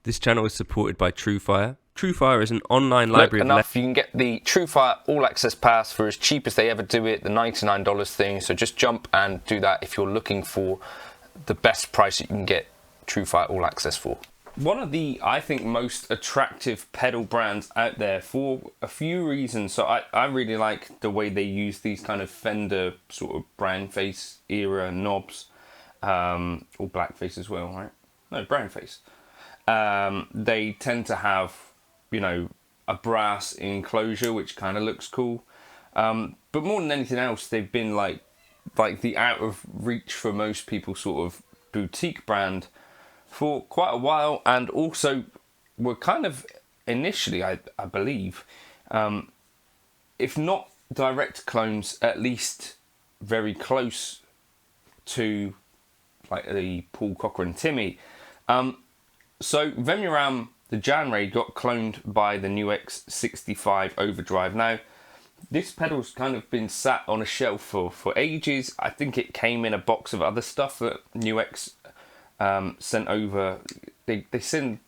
This channel is supported by Truefire. Truefire is an online library enough, you can get the Truefire All Access Pass for as cheap as they ever do it, the $99 thing. So just jump and do that if you're looking for the best price that you can get Truefire All Access for. One of the, I think, most attractive pedal brands out there for a few reasons. So I really like the way they use these kind of Fender sort of brown face era knobs, or black face as well, right? No, brown face. They tend to have, you know, a brass enclosure, which kind of looks cool. But more than anything else, they've been like the out of reach for most people sort of boutique brand for quite a while, and also were kind of initially, I believe, if not direct clones, at least very close to like the Paul Cocker and Timmy. So Vemuram Jan Ray got cloned by the NUX 6ixty 5ive Overdrive. Now, this pedal's kind of been sat on a shelf for ages. I think it came in a box of other stuff that NUX sent over. They send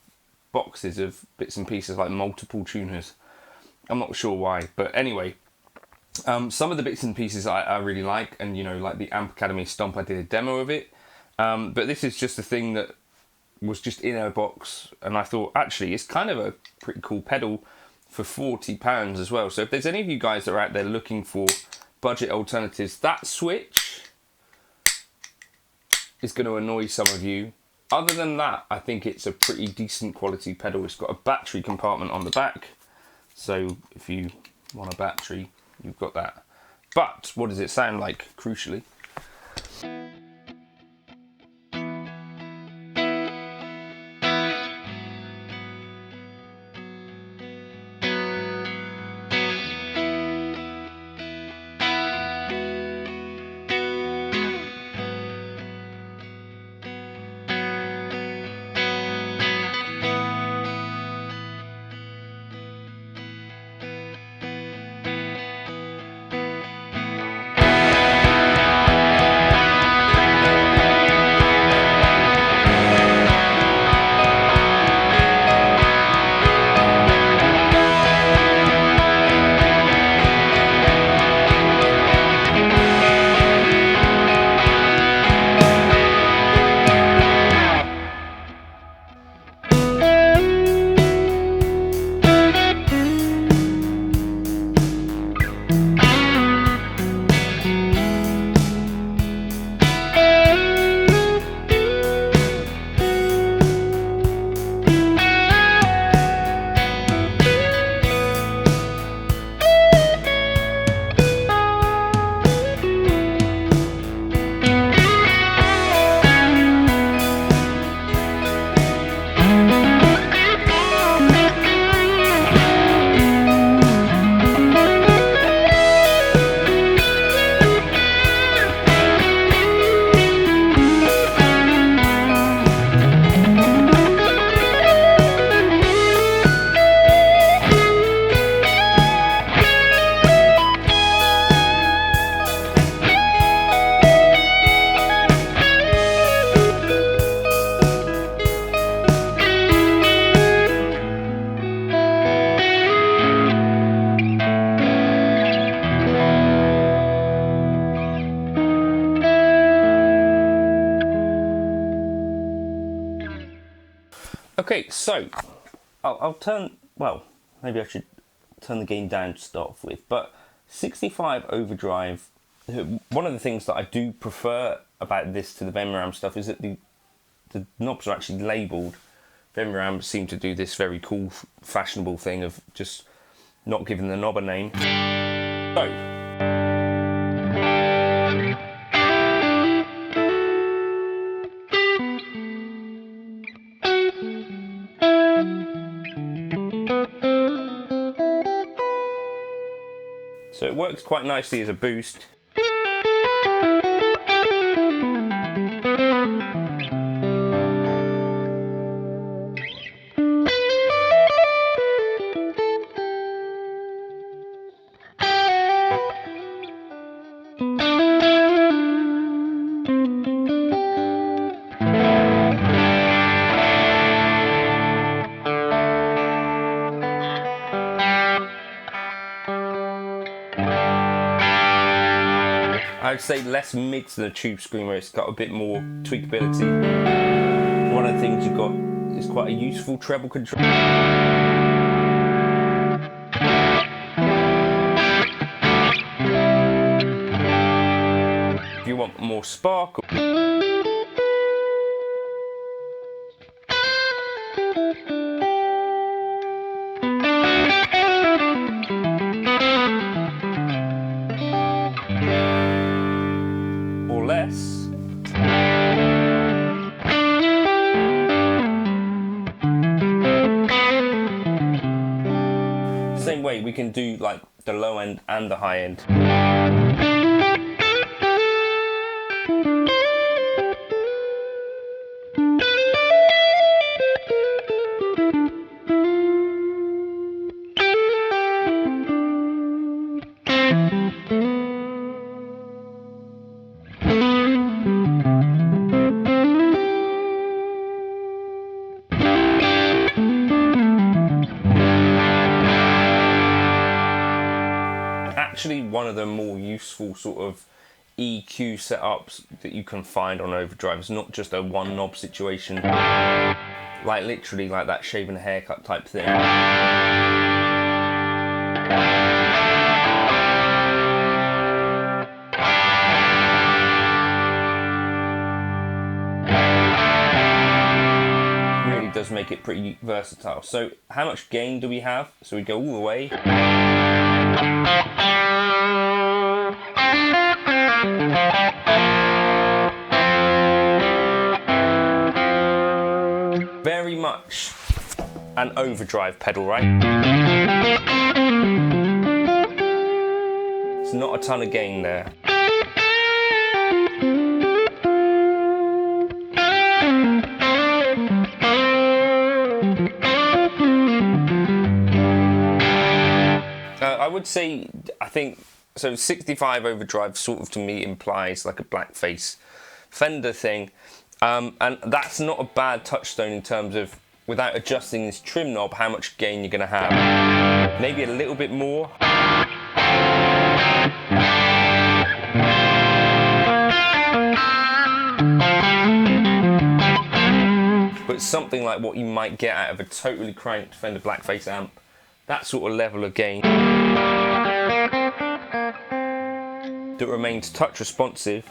boxes of bits and pieces, like multiple tuners. I'm not sure why, but anyway, some of the bits and pieces I really like, and you know, like the Amp Academy Stomp, I did a demo of it. But this is just a thing that was just in a box, and I thought actually it's kind of a pretty cool pedal for £40 as well. So if there's any of you guys that are out there looking for budget alternatives, that switch is going to annoy some of you. Other than that, I think it's a pretty decent quality pedal. It's got a battery compartment on the back, so if you want a battery, you've got that. But what does it sound like, crucially? Okay, so I'll turn, well, maybe I should turn the gain down to start off with, but 65 Overdrive, one of the things that I do prefer about this to the Vemuram stuff is that the knobs are actually labelled. Vemuram seem to do this very cool, fashionable thing of just not giving the knob a name. So it works quite nicely as a boost. I'd say less mids than a tube screamer. It's got a bit more tweakability. One of the things you've got is quite a useful treble control. If you want more sparkle, or less. Same way we can do like the low end and the high end. Actually, one of the more useful sort of EQ setups that you can find on Overdrive is not just a one knob situation, like literally like that shaving a haircut type thing. Really does make it pretty versatile. So how much gain do we have? So we go all the way. Very much an overdrive pedal, right? It's not a ton of gain there. I would say, I think, so 65 overdrive sort of to me implies like a blackface Fender thing. And that's not a bad touchstone in terms of, without adjusting this trim knob, how much gain you're going to have. Maybe a little bit more. But something like what you might get out of a totally cranked Fender blackface amp, that sort of level of gain that remains touch responsive.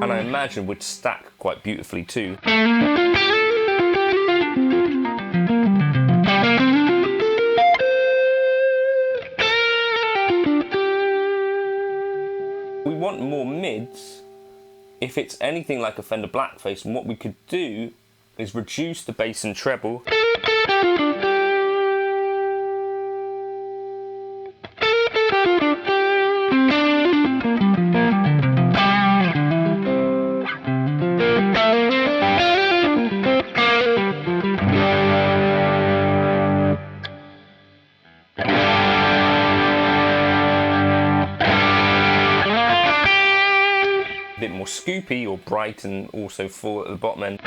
And I imagine would stack quite beautifully too. We want more mids. If it's anything like a Fender blackface, and what we could do is reduce the bass and treble. Bit more scoopy or bright and also full at the bottom end.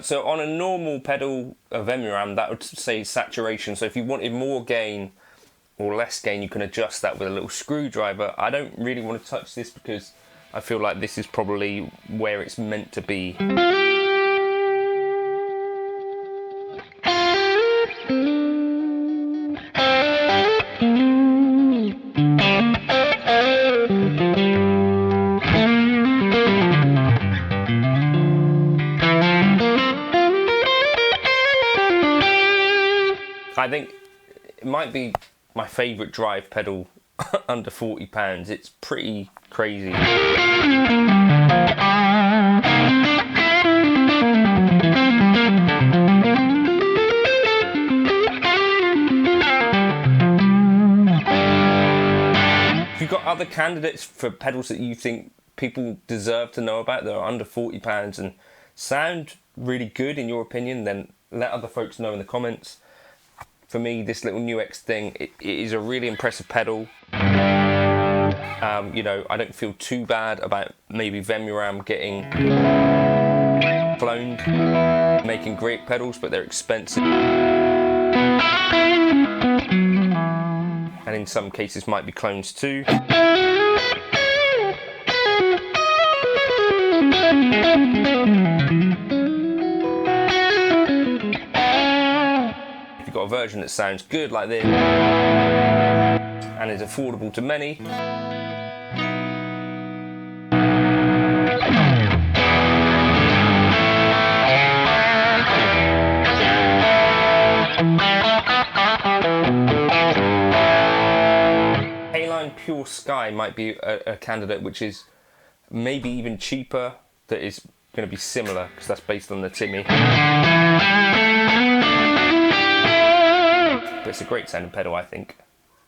So on a normal pedal, a Vemuram, that would say saturation. So if you wanted more gain or less gain, you can adjust that with a little screwdriver. I don't really want to touch this because I feel like this is probably where it's meant to be. might be my favourite drive pedal under £40. It's pretty crazy. If you've got other candidates for pedals that you think people deserve to know about that are under £40 and sound really good in your opinion, then let other folks know in the comments. For me, this little NUX thing, it is a really impressive pedal. You know, I don't feel too bad about maybe Vemuram getting cloned, making great pedals, but they're expensive. And in some cases might be clones too. If you've got a version that sounds good like this and is affordable to many, Pure Sky might be a candidate which is maybe even cheaper, that is going to be similar, because that's based on the Timmy. But it's a great sounding pedal, I think.